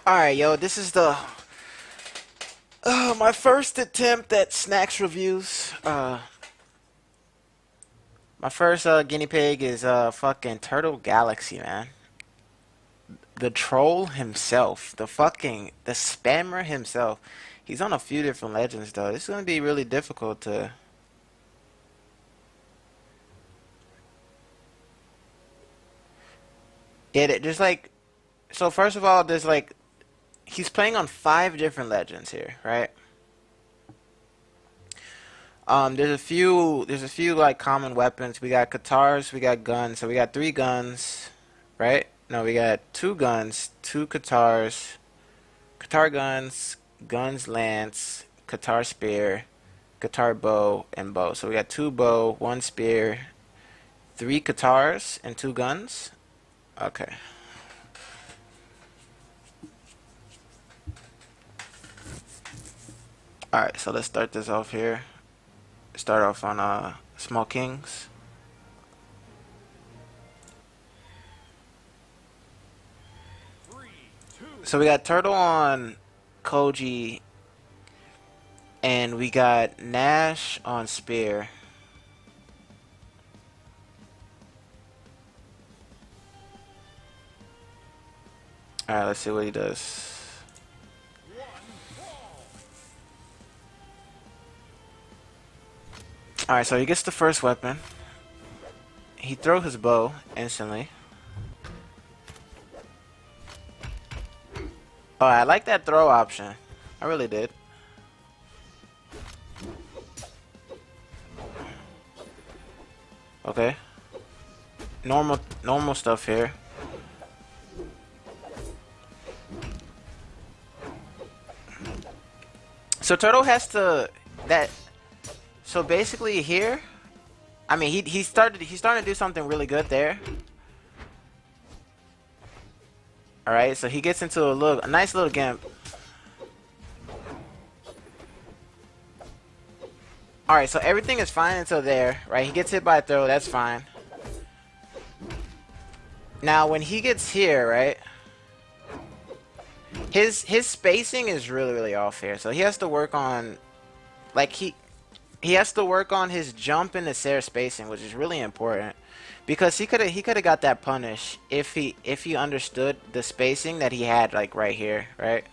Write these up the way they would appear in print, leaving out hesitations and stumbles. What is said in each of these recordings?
Alright, yo, this is the my first attempt at Snackxs reviews. My first guinea pig is fucking TurtleGalaxy, man. The troll himself, the spammer himself. He's on a few different legends though. This is gonna be really difficult to. There's like, so first of all, there's like, he's playing on 5 different legends here, right? There's a few like common weapons. We got guitars, we got guns. So we got 3 guns, right? No, we got 2 guns, 2 guitars, guitar guns, guns lance, guitar spear, guitar bow, and bow. So we got 2 bow, 1 spear, 3 guitars, and 2 guns. Okay. All right. So let's start this off here. Start off on small kings. So we got Turtle on Koji, and we got Nash on Spear. Alright, let's see what he does. Alright, so he gets the first weapon. He throws his bow instantly. Oh, I like that throw option. I really did. Okay. Normal stuff here. So Turtle has to that. So basically here, I mean he's starting to do something really good there. All right, so he gets into a nice little gimp. All right, so everything is fine until there, right? He gets hit by a throw, that's fine. Now when he gets here, right? His spacing is really off here, so he has to work on, like he has to work on his jump and his air spacing, which is really important. Because he could have got that punish if he understood the spacing that he had like right here, right?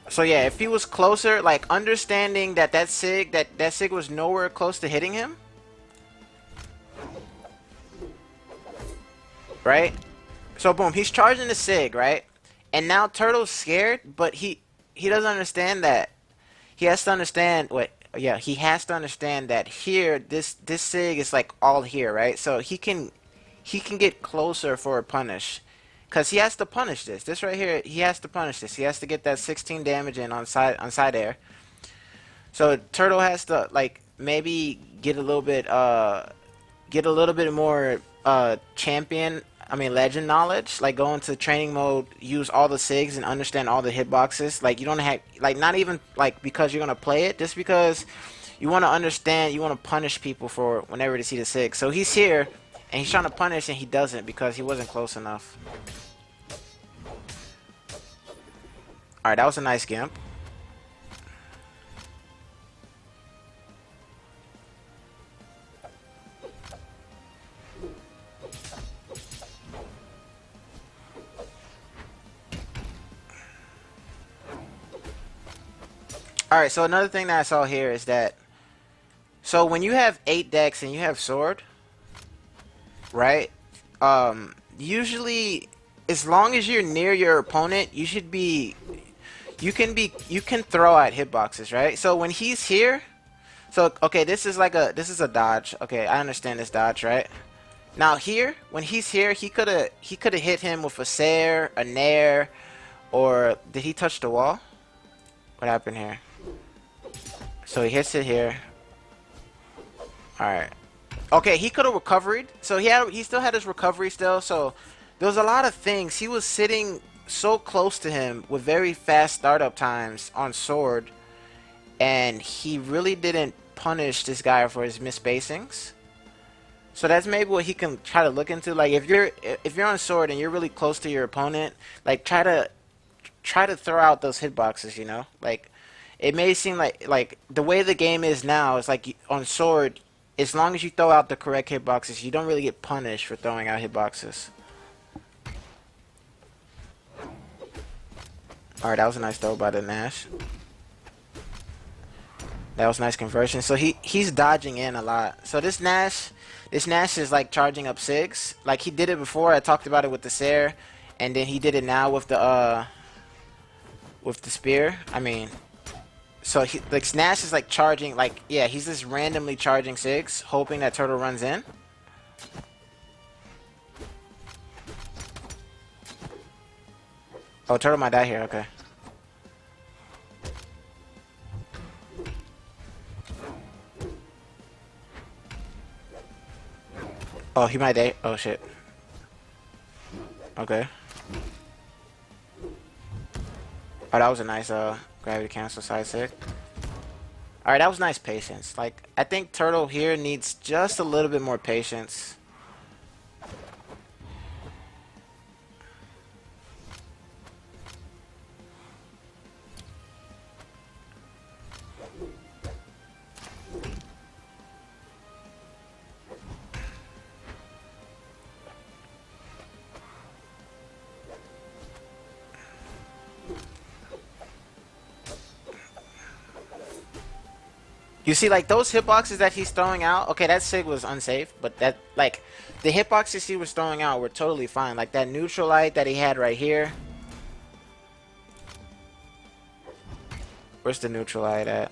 So yeah, if he was closer, like understanding that sig was nowhere close to hitting him, right? So boom, he's charging the sig, right? And now Turtle's scared, but he doesn't understand that. He has to understand what. Yeah, he has to understand that here, this sig is like all here, right? So he can get closer for a punish, cause he has to punish this. This right here, he has to punish this. He has to get that 16 damage in on side air. So Turtle has to like maybe get a little bit more legend knowledge, like go into training mode, use all the SIGs and understand all the hitboxes. Like you don't have, like not even like because you're gonna play it, just because you want to understand, you want to punish people for whenever they see the SIG. So he's here and he's trying to punish and he doesn't because he wasn't close enough. Alright, that was a nice gimp. Alright, so another thing that I saw here is that, so when you have 8 decks and you have sword, right? Usually, as long as you're near your opponent, you can throw out hitboxes, right? So when he's here, so okay, this is a dodge. Okay, I understand this dodge, right? Now here, when he's here, he could have hit him with a Sair, a Nair, or did he touch the wall? What happened here? So he hits it here. Alright. Okay, he could have recovered. So he still had his recovery still. So there was a lot of things. He was sitting so close to him with very fast startup times on sword. And he really didn't punish this guy for his misspacings. So that's maybe what he can try to look into. Like if you're on sword and you're really close to your opponent, like try to throw out those hitboxes. Like it may seem like the way the game is now is like on sword. As long as you throw out the correct hitboxes, you don't really get punished for throwing out hitboxes. All right, that was a nice throw by the Nash. That was nice conversion. So he's dodging in a lot. So this Nash is like charging up SIGs. Like he did it before. I talked about it with the Sair, and then he did it now with the spear. I mean, so like Nash is like charging, like yeah, he's just randomly charging SIGs, hoping that Turtle runs in. Oh, Turtle might die here. Okay. Oh, he might die. Oh shit. Okay. Oh, that was a nice gravity cancel side stick. All right, that was nice patience. Like I think Turtle here needs just a little bit more patience. You see, like those hitboxes that he's throwing out. Okay, that sig was unsafe, but that like the hitboxes he was throwing out were totally fine. Like that neutral light that he had right here. Where's the neutral light at?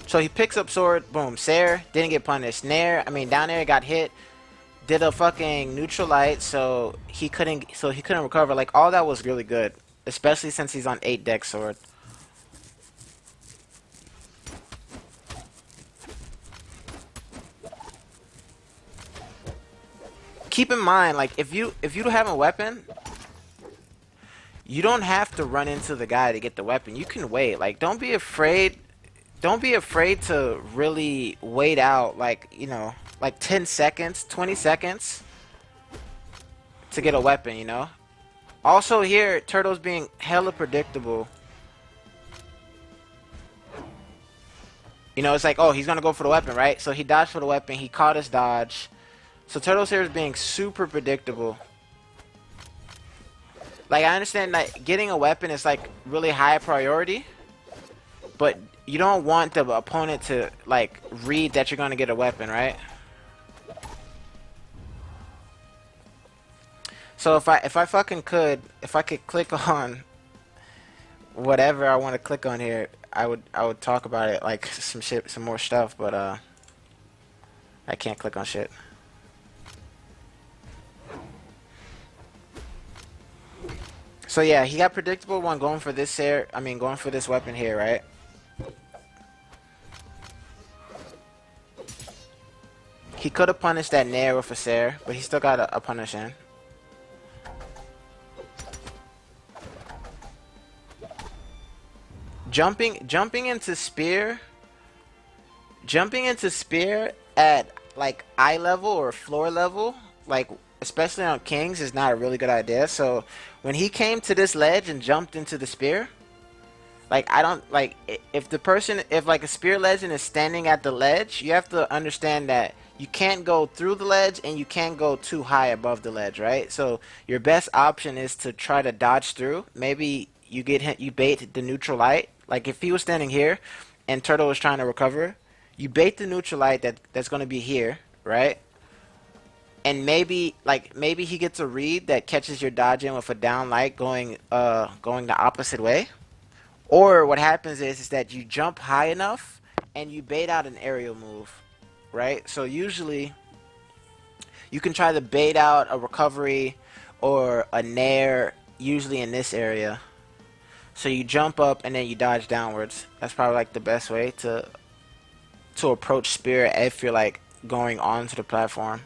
So he picks up sword. Boom. Sair didn't get punished. Nair, I mean down there got hit. Did a fucking neutral light, so he couldn't. So he couldn't recover. Like all that was really good, especially since he's on 8 deck sword. Keep in mind, like if you don't have a weapon, you don't have to run into the guy to get the weapon. You can wait. Like don't be afraid. Don't be afraid to really wait out. Like like 10 seconds, 20 seconds to get a weapon. Also here, Turtle's being hella predictable. It's like, oh, he's gonna go for the weapon, right? So he dodged for the weapon. He caught his dodge. So Turtles here is being super predictable. Like I understand that getting a weapon is like really high priority, but you don't want the opponent to like read that you're gonna get a weapon, right? So if I fucking could, if I could click on whatever I want to click on here, I would talk about it like some shit, some more stuff, but I can't click on shit. So yeah, he got predictable when going for this here. I mean, going for this weapon here, right? He could have punished that Nair with a Sair, but he still got a punish in. Jumping into spear at like eye level or floor level, like especially on kings, is not a really good idea. So when he came to this ledge and jumped into the spear, like I don't like if like a spear legend is standing at the ledge, you have to understand that you can't go through the ledge and you can't go too high above the ledge, right? So your best option is to try to dodge through. Maybe you get hit, you bait the neutral light. Like if he was standing here and Turtle was trying to recover, you bait the neutral light that's going to be here, right? And maybe he gets a read that catches your dodge in with a down light going the opposite way. Or what happens is that you jump high enough and you bait out an aerial move, right? So usually you can try to bait out a recovery or a nair, usually in this area. So you jump up and then you dodge downwards. That's probably like the best way to approach spear if you're like going onto the platform.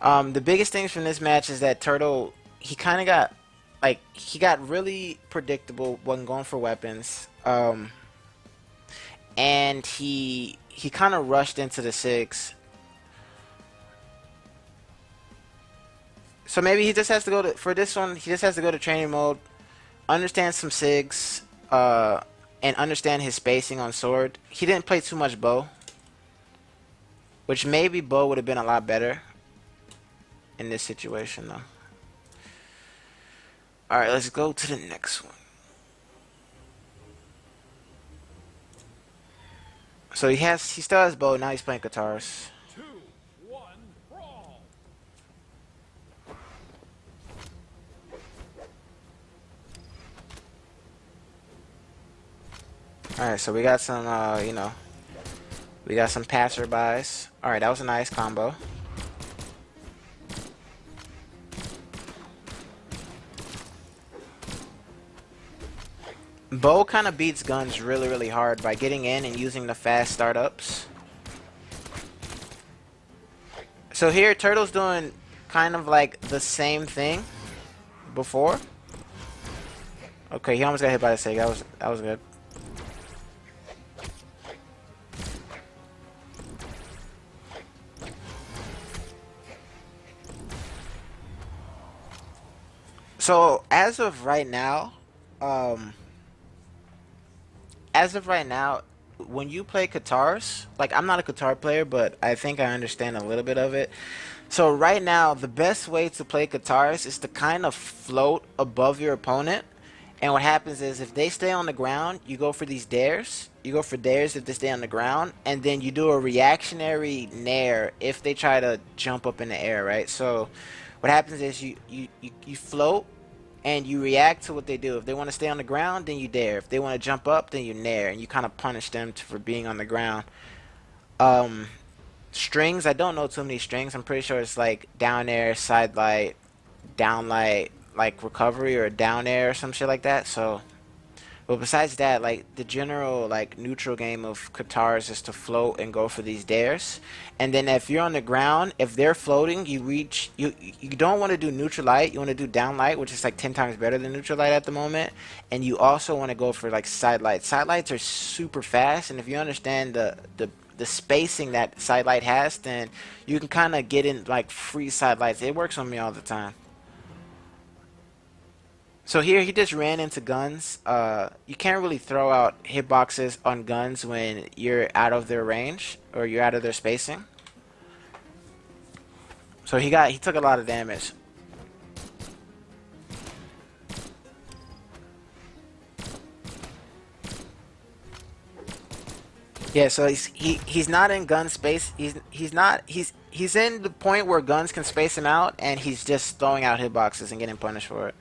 The biggest things from this match is that Turtle, he kind of got he got really predictable when going for weapons. And he he kind of rushed into the SIGs. So maybe he just has to go to, for this one, he just has to go to training mode, understand some SIGs, and understand his spacing on sword. He didn't play too much bow, which maybe bow would have been a lot better in this situation though. Alright, let's go to the next one. So he still has bow, now he's playing guitars. Alright, so we got some, you know, we got some passerbys. Alright, that was a nice combo. Bow kind of beats guns really, really hard by getting in and using the fast startups. So here, Turtle's doing kind of like the same thing before. Okay, he almost got hit by the SIG. That was good. So as of right now, when you play guitars, like I'm not a guitar player, but I think I understand a little bit of it. So right now, the best way to play guitars is to kind of float above your opponent. And what happens is if they stay on the ground, you go for these dares. You go for dares if they stay on the ground, and then you do a reactionary nair if they try to jump up in the air, right? So what happens is you float and you react to what they do. If they want to stay on the ground, then you dare. If they want to jump up, then you nair, and you kind of punish them for being on the ground. Strings, I don't know too many strings. I'm pretty sure it's like down air, side light, down light, like recovery, or down air or some shit like that. So, but besides that, like the general like neutral game of guitars is to float and go for these dares. And then if you're on the ground, if they're floating, you don't want to do neutral light. You want to do down light, which is like 10 times better than neutral light at the moment. And you also want to go for like side light. Side lights are super fast, and if you understand the spacing that side light has, then you can kind of get in like free side lights. It works on me all the time. So here he just ran into guns. You can't really throw out hitboxes on guns when you're out of their range or you're out of their spacing. So he took a lot of damage. Yeah, so he's not in gun space. He's in the point where guns can space him out, and he's just throwing out hitboxes and getting punished for it.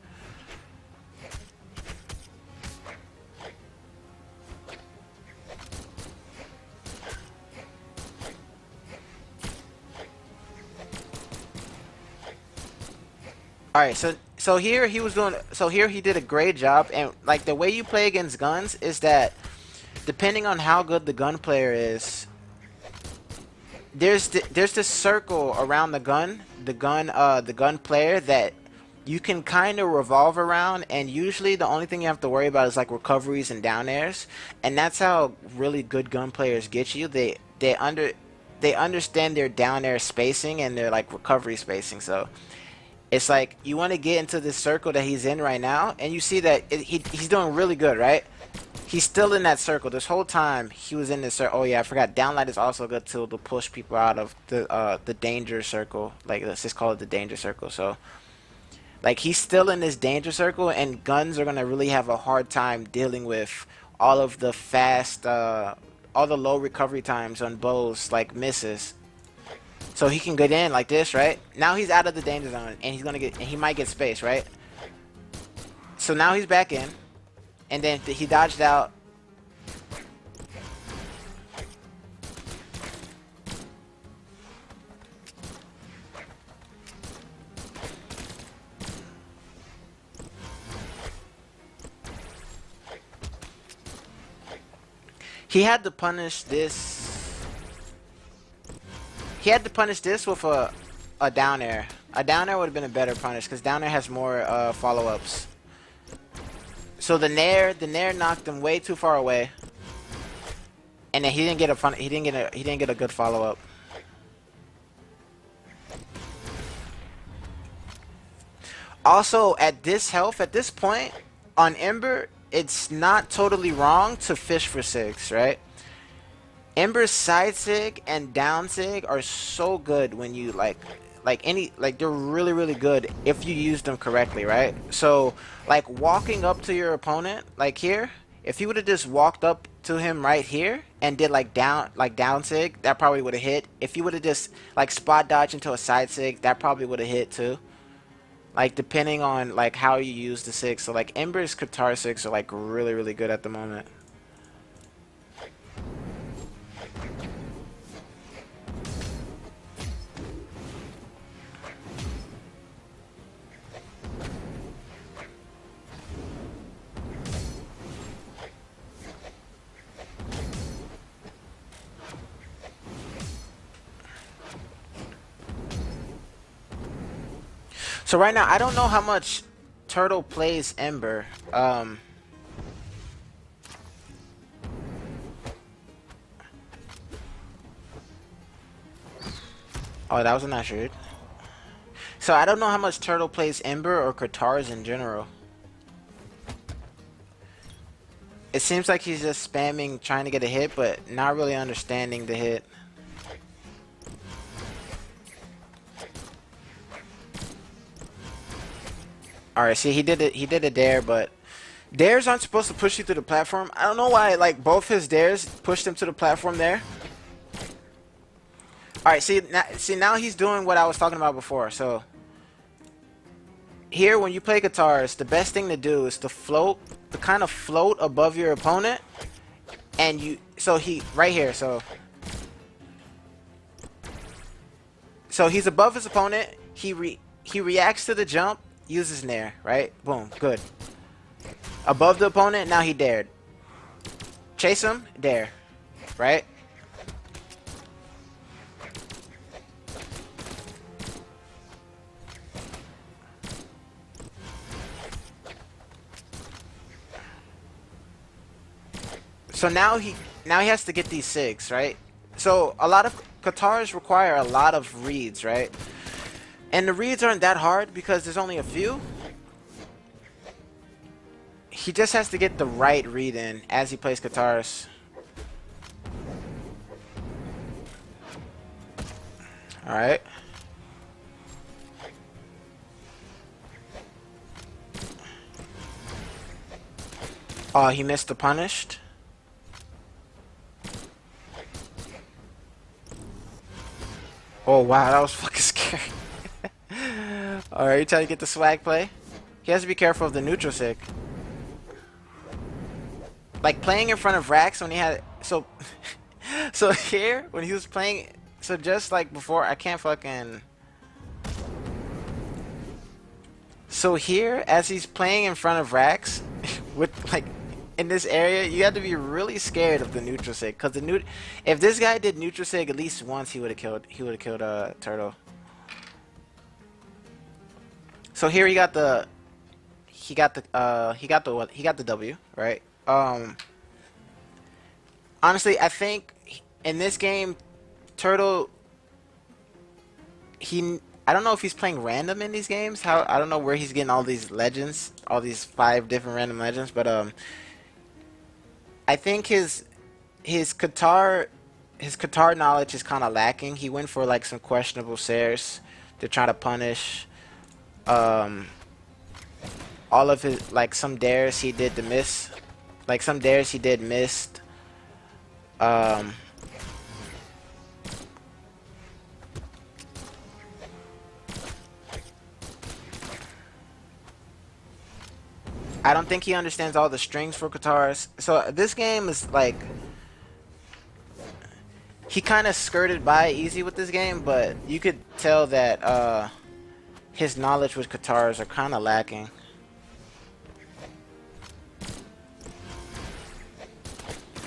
Alright, so here he did a great job, and like the way you play against guns is that depending on how good the gun player is, there's this circle around the gun player that you can kind of revolve around, and usually the only thing you have to worry about is like recoveries and down airs, and that's how really good gun players get you. They understand their down air spacing and their like recovery spacing, so it's like you want to get into this circle that he's in right now, and you see that he's doing really good, right? He's still in that circle. This whole time he was in this circle. Oh yeah, I forgot. Downlight is also good too to push people out of the danger circle. Like let's just call it the danger circle. So like he's still in this danger circle, and guns are gonna really have a hard time dealing with all of the all the low recovery times on bows, like misses. So he can get in like this, right? Now he's out of the danger zone, and he might get space, right? So now he's back in, and then he dodged out. He had to punish this. He had to punish this with a down air. A down air would have been a better punish because down air has more follow-ups. So the nair knocked him way too far away, And then he didn't get a good follow up. Also, at this health, at this point on Ember, it's not totally wrong to fish for 6, right? Ember's side sig and down sig are so good when you like they're really good if you use them correctly, right? So like walking up to your opponent like here, if you would have just walked up to him right here and did like down sig, that probably would have hit. If you would have just like spot dodge into a side sig, that probably would have hit too. Like depending on like how you use the sig. So like Ember's Qatar sigs are like really good at the moment. So right now, I don't know how much Turtle plays Ember. Oh, that was a nice read. So I don't know how much Turtle plays Ember or Katars in general. It seems like he's just spamming trying to get a hit, but not really understanding the hit. Alright, see, he did it there, but dares aren't supposed to push you through the platform. I don't know why, like, both his dares pushed him to the platform there. Alright, see, now he's doing what I was talking about before. So, here, when you play guitars, the best thing to do is to kind of float above your opponent. And right here, so he's above his opponent, he reacts to the jump, uses Nair, right? Boom, good. Above the opponent, now he dared. Chase him, dare, right? So now he has to get these sigs, right? So a lot of Qatars require a lot of reads, right? And the reads aren't that hard because there's only a few. He just has to get the right read in as he plays Qatars. Alright. Oh, he missed the punished. Oh wow, that was fucking scary. Alright, you trying to get the swag play? He has to be careful of the neutral sig. Like playing in front of Rax when he had so so here when he was playing, so just like before, I can't fucking. So here as he's playing in front of Rax with like in this area, you have to be really scared of the neutral sig, because if this guy did neutral sig at least once, he would have killed Turtle. So here he got the W, right? Honestly, I think in this game, Turtle, I don't know if he's playing random in these games. I don't know where he's getting all these legends, all these 5 different random legends, but I think his Qatar knowledge is kind of lacking. He went for like some questionable Sares to try to punish. All of his, like, some dares he did to miss. Like some dares he did missed. I don't think he understands all the strings for Qatars. So this game is like, he kind of skirted by easy with this game, but you could tell that his knowledge with Qatars are kind of lacking.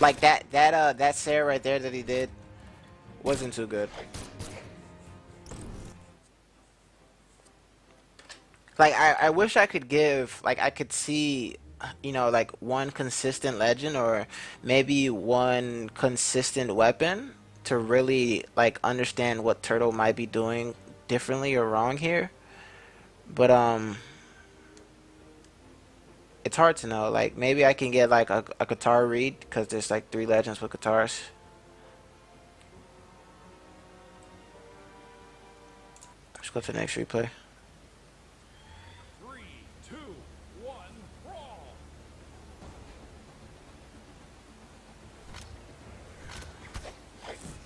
Like that Sarah right there that he did wasn't too good. Like I wish I could give, like I could see you know, like one consistent legend or maybe one consistent weapon to really like understand what Turtle might be doing differently or wrong here. But it's hard to know. Like maybe I can get like a guitar read because there's like 3 legends with guitars. Let's go to the next replay.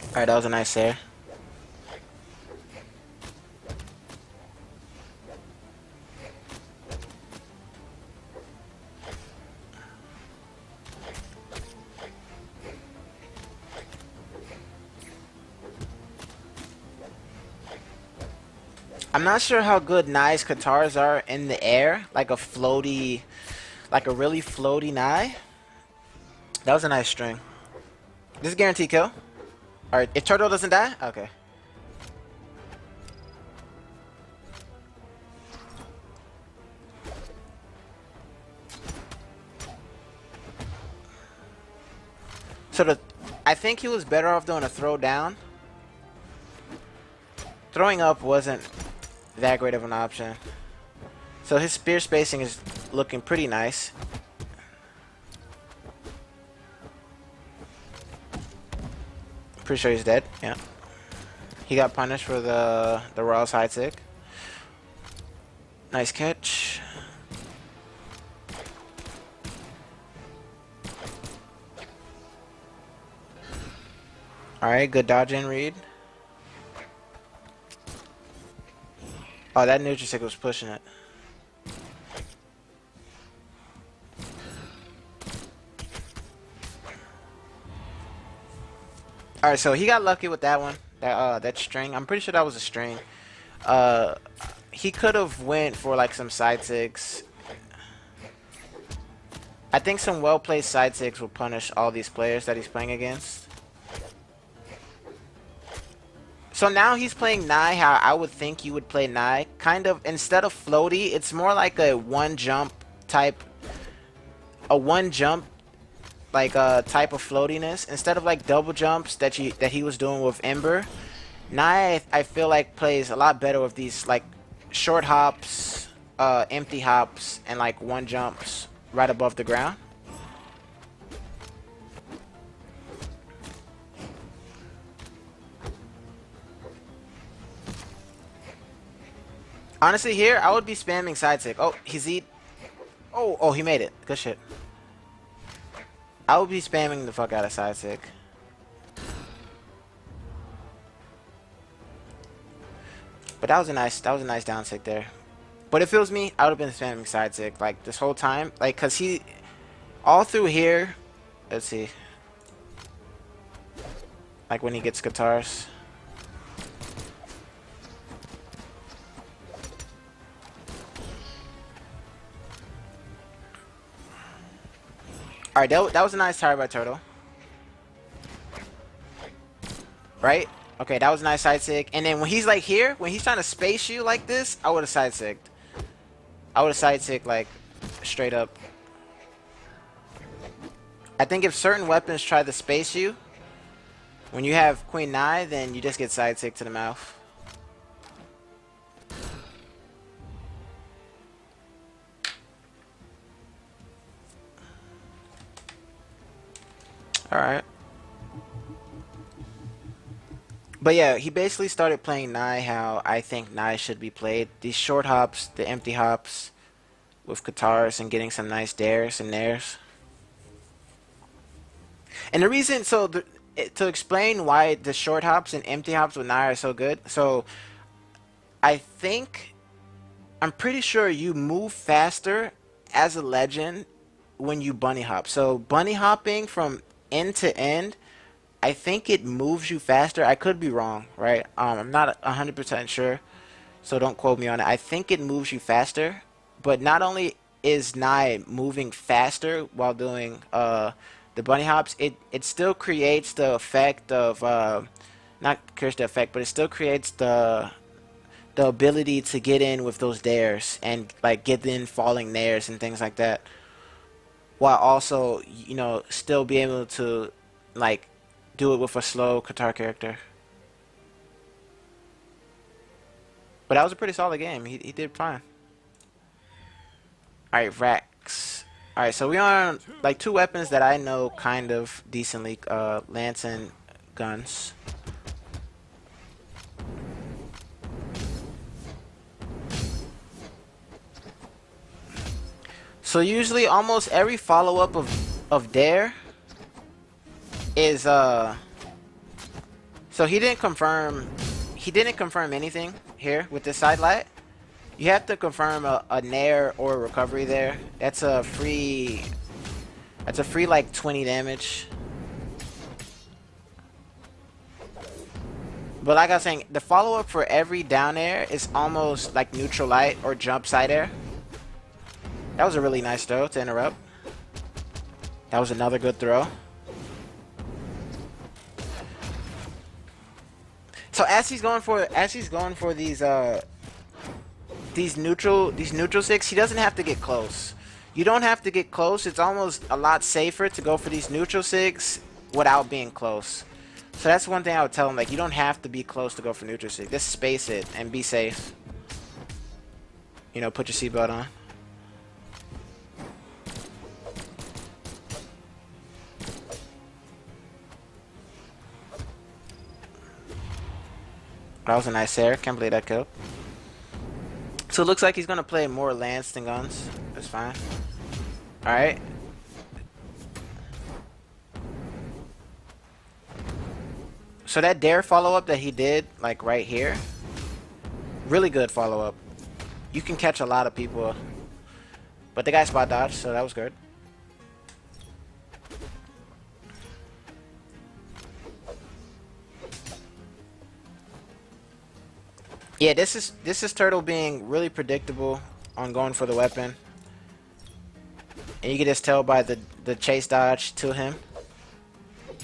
Alright, that was a nice save. I'm not sure how good Nye's guitars are in the air, like a floaty, like a really floaty Nye. That was a nice string. This is guaranteed kill. Alright, if Turtle doesn't die? Okay. So I think he was better off doing a throw down. Throwing up wasn't that great of an option. So his spear spacing is looking pretty nice. Pretty sure he's dead. Yeah. He got punished for the Royal side tick. Nice catch. Alright, good dodge and read. Oh, that neutral stick was pushing it. Alright, so he got lucky with that one. That string. I'm pretty sure that was a string. He could have went for like some side six. I think some well-placed side six will punish all these players that he's playing against. So now he's playing Nye how I would think you would play Nye. Kind of, instead of floaty, it's more like a one jump type. A one jump like type of floatiness. Instead of like double jumps that he was doing with Ember. Nye I feel like plays a lot better with these like short hops, empty hops, and like one jumps right above the ground. Honestly, here I would be spamming side tick. Oh, he's eat. Oh, he made it. Good shit. I would be spamming the fuck out of side tick. But that was a nice down tick there. But if it was me, I would have been spamming side tick like this whole time, like cause he all through here. Let's see. Like when he gets guitars. Alright, that was a nice tire by Turtle. Right? Okay, that was a nice side tick. And then when he's like here, when he's trying to space you like this, I would have side ticked. I would have side ticked like straight up. I think if certain weapons try to space you, when you have Queen Nye, then you just get side ticked to the mouth. Alright. But yeah, he basically started playing Nye how I think Nye should be played. These short hops, the empty hops with guitars and getting some nice dares and nairs. And the reason, to explain why the short hops and empty hops with Nye are so good. So I'm pretty sure you move faster as a legend when you bunny hop. So bunny hopping from end to end, I think it moves you faster. I could be wrong, right? I'm not 100% sure, so don't quote me on it. I think it moves you faster, but not only is Nye moving faster while doing the bunny hops, it still creates the effect of not creates the effect, but it still creates the ability to get in with those dares and like get in falling nairs and things like that. while also, you know, still be able to like do it with a slow Qatar character. But that was a pretty solid game. He did fine. All right, Rax. All right, so we on like two weapons that I know kind of decently, lance and guns. So usually, almost every follow-up of Dare is So he didn't confirm. He didn't confirm anything here with this side light. You have to confirm a nair or a recovery there. That's a free. That's a free like 20 damage. But like I was saying, the follow-up for every down air is almost like neutral light or jump side air. That was a really nice throw to interrupt. That was another good throw. So as he's going for these neutral six, he doesn't have to get close. You don't have to get close. It's almost a lot safer to go for these neutral six without being close. So that's one thing I would tell him, like, you don't have to be close to go for neutral six. Just space it and be safe. You know, put your seatbelt on. That was a nice air. Can't believe that kill. So it looks like he's gonna play more lance than guns. That's fine. Alright. So that dare follow-up that he did, like right here, really good follow-up. You can catch a lot of people. But the guy spot dodged, so that was good. Yeah, this is Turtle being really predictable on going for the weapon. And you can just tell by the chase dodge to him.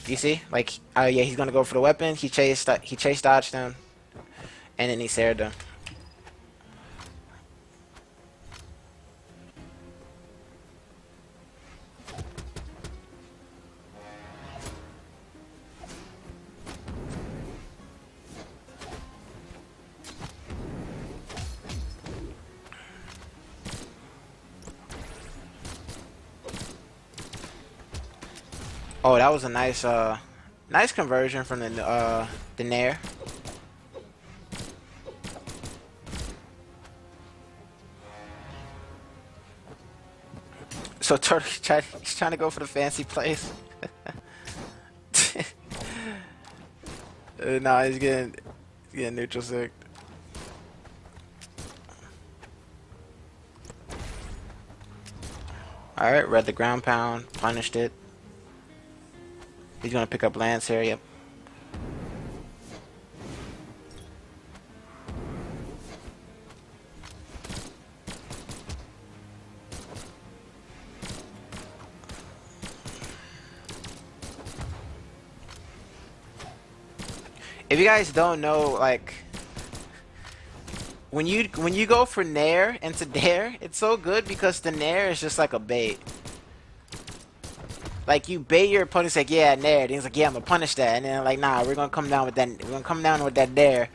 You see? Like, yeah, he's gonna go for the weapon. He chase dodged him, and then he sared him. Oh, that was a nice nice conversion from the Nair. So Turtle, he's trying to go for the fancy plays. No, he's getting neutral sick. Alright, read the ground pound, punished it. He's gonna pick up Lance here, yep. If you guys don't know, like, when you go for Nair into Dare, it's so good because the Nair is just like a bait. Like, you bait your opponent's like, yeah, Nair. And he's like, yeah, I'm gonna punish that. And then like, nah, we're gonna come down with that. We're gonna come down with that Dare.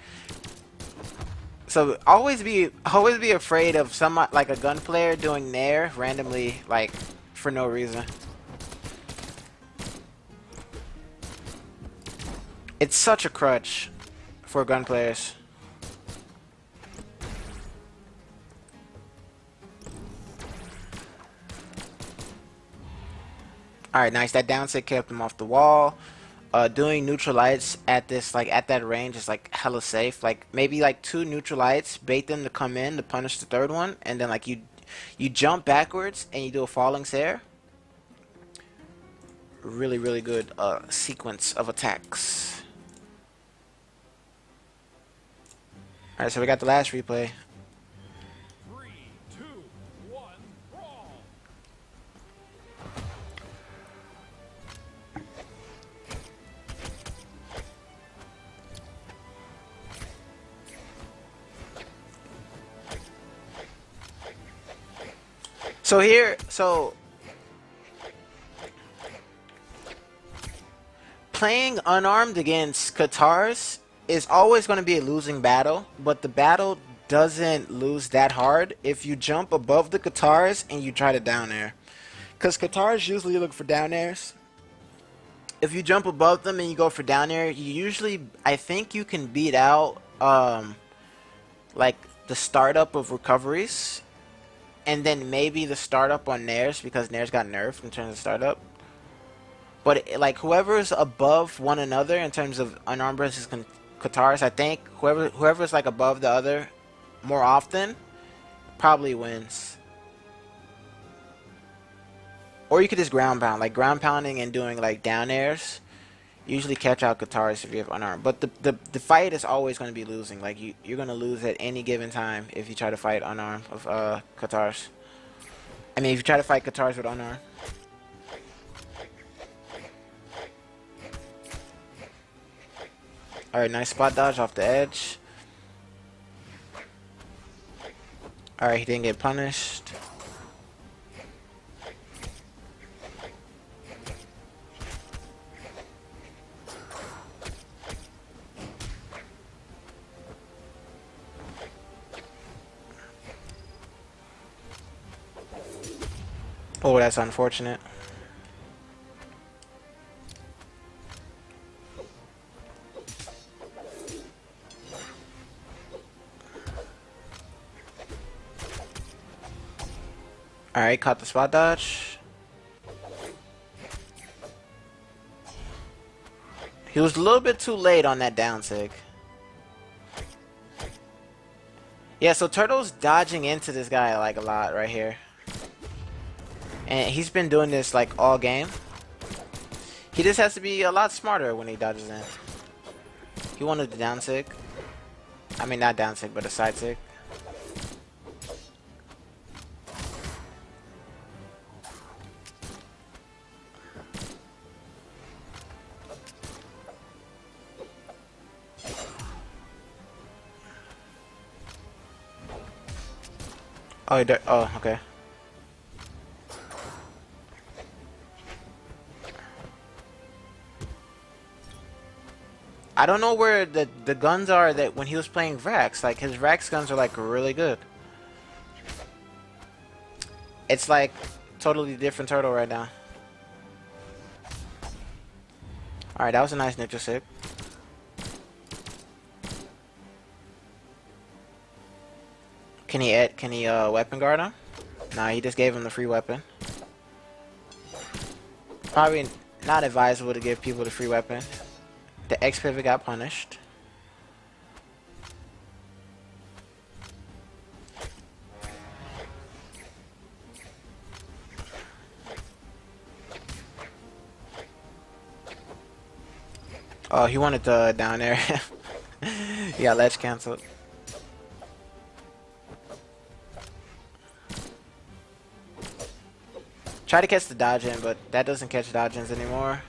So always be afraid of some like a gun player doing Nair randomly, like for no reason. It's such a crutch for gun players. Alright, nice. That down sit kept him off the wall. Doing neutral lights at this, like, at that range is, like, hella safe. Like, maybe, like, 2 neutral lights, bait them to come in to punish the third one, and then, like, you jump backwards and you do a falling stare. Really, really good sequence of attacks. Alright, so we got the last replay. 3, 2, 1, brawl. So here, so playing unarmed against Katars is always going to be a losing battle, but the battle doesn't lose that hard if you jump above the Katars and you try to down air. Because Katars usually look for down airs. If you jump above them and you go for down air, you usually, I think you can beat out, like, the startup of recoveries. And then maybe the startup on Nairs, because Nairs got nerfed in terms of startup. But like whoever's above one another in terms of unarmed versus Katars, I think whoever's like above the other more often probably wins. Or you could just ground pound, like ground pounding and doing like down airs. Usually catch out Katars if you have unarmed. But the fight is always going to be losing. Like you're going to lose at any given time if you try to fight unarmed of Katars. I mean, if you try to fight Katars with unarmed. Alright, nice spot dodge off the edge. Alright, he didn't get punished. Oh, that's unfortunate. Alright, caught the spot dodge. He was a little bit too late on that down sig. Yeah, so Turtle's dodging into this guy like a lot right here. And he's been doing this like all game. He just has to be a lot smarter when he dodges in. He wanted the down sig. I mean, not down sig, but a side sig. Oh, oh, okay. I don't know where the guns are that when he was playing Vrax. Like, his Vrax guns are, like, really good. It's, like, totally different Turtle right now. Alright, that was a nice neutral sig. Can he weapon guard him? Nah, he just gave him the free weapon. Probably not advisable to give people the free weapon. The X pivot got punished. Oh, he wanted the down there. He got ledge canceled. Try to catch the dodge in, but that doesn't catch dodge ins anymore.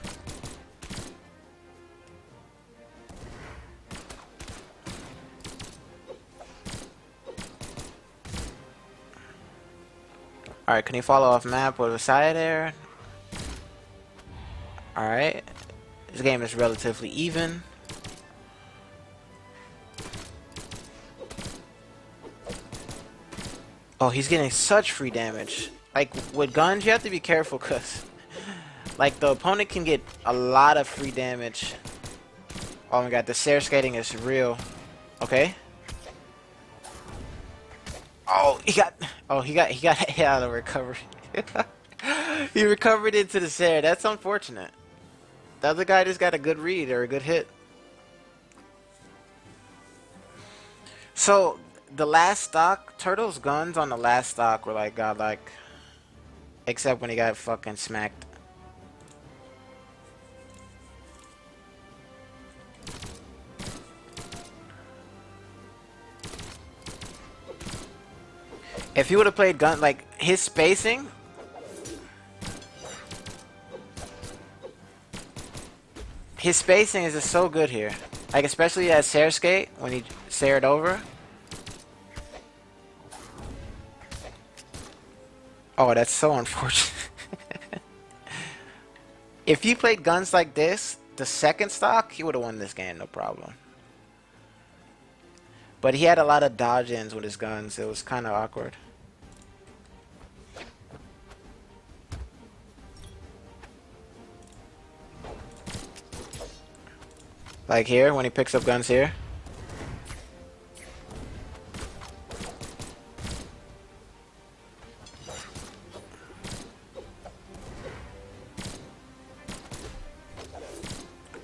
Alright, can he follow off map with a side air? Alright. This game is relatively even. Oh, he's getting such free damage. Like, with guns, you have to be careful, because like, the opponent can get a lot of free damage. Oh my god, the stair skating is real. Okay. Oh, he got hit out of recovery. He recovered into the stair. That's unfortunate. The other guy just got a good read or a good hit. So, the last stock, Turtle's guns on the last stock were like godlike. Except when he got fucking smacked. If he would have played gun, like, his spacing. His spacing is just so good here. Like, especially at Sair Skate, when he Saired over. Oh, that's so unfortunate. If he played guns like this, the second stock, he would have won this game, no problem. But he had a lot of dodge-ins with his guns. It was kind of awkward. Like here, when he picks up guns here.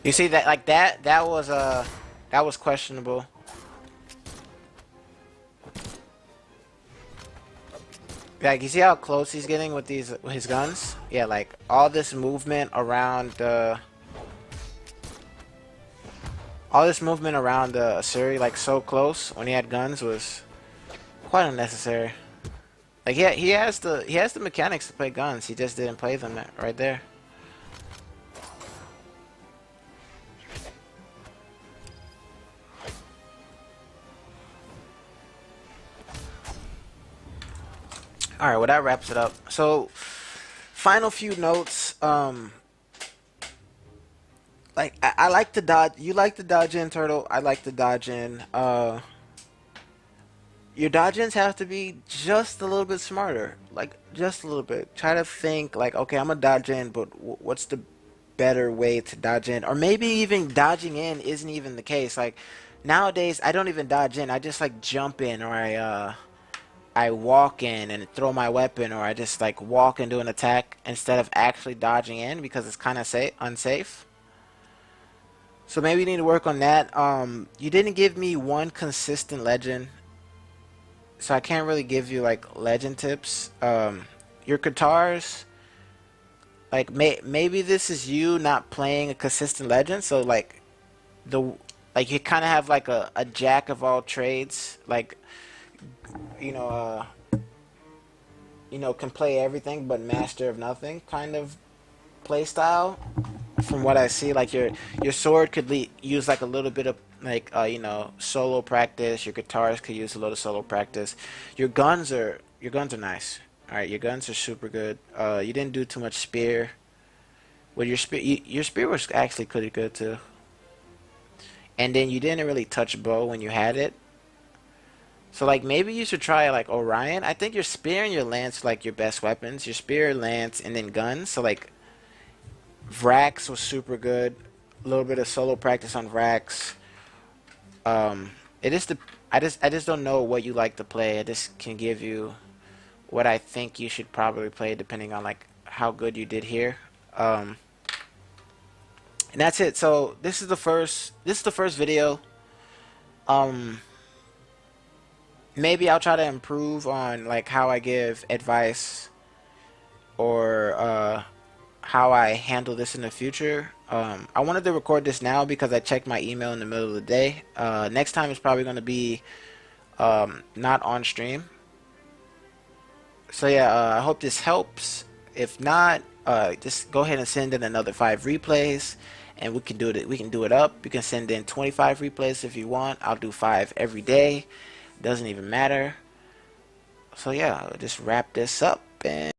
You see that, like that was questionable. Like, you see how close he's getting with his guns? Yeah, like all this movement around the Asuri, like so close when he had guns, was quite unnecessary. Like, yeah, he has the mechanics to play guns. He just didn't play them right there. All right, well, that wraps it up. So, final few notes. Like, I like to dodge. You like to dodge in, Turtle. I like to dodge in. Your dodge-ins have to be just a little bit smarter. Like, just a little bit. Try to think, like, okay, I'm gonna dodge in, but what's the better way to dodge in? Or maybe even dodging in isn't even the case. Like, nowadays, I don't even dodge in. I just, like, jump in, or I walk in and throw my weapon, or I just like walk and do an attack instead of actually dodging in because it's kind of unsafe. So maybe you need to work on that. You didn't give me one consistent legend, so I can't really give you like legend tips. Your guitars, like maybe this is you not playing a consistent legend. So like you kind of have like a jack of all trades, like you know, can play everything but master of nothing kind of play style. From what I see, like your sword could use like a little bit of like solo practice. Your guitars could use a little solo practice. Your guns are nice. All right, your guns are super good. You didn't do too much spear. With your spear, your spear was actually pretty good too. And then you didn't really touch bow when you had it. So like maybe you should try like Orion. I think your spear and your lance are like your best weapons. Your spear, lance, and then guns. So like Vrax was super good. A little bit of solo practice on Vrax. It is I just don't know what you like to play. I just can give you what I think you should probably play depending on like how good you did here. And that's it. So this is the first video. Maybe I'll try to improve on like how I give advice or how I handle this in the future. I wanted to record this now because I checked my email in the middle of the day. Next time is probably going to be not on stream. So yeah, I hope this helps. If not, just go ahead and send in another 5 replays, and we can do it. We can do it up. You can send in 25 replays if you want. I'll do 5 every day. Doesn't even matter. So yeah, I'll just wrap this up and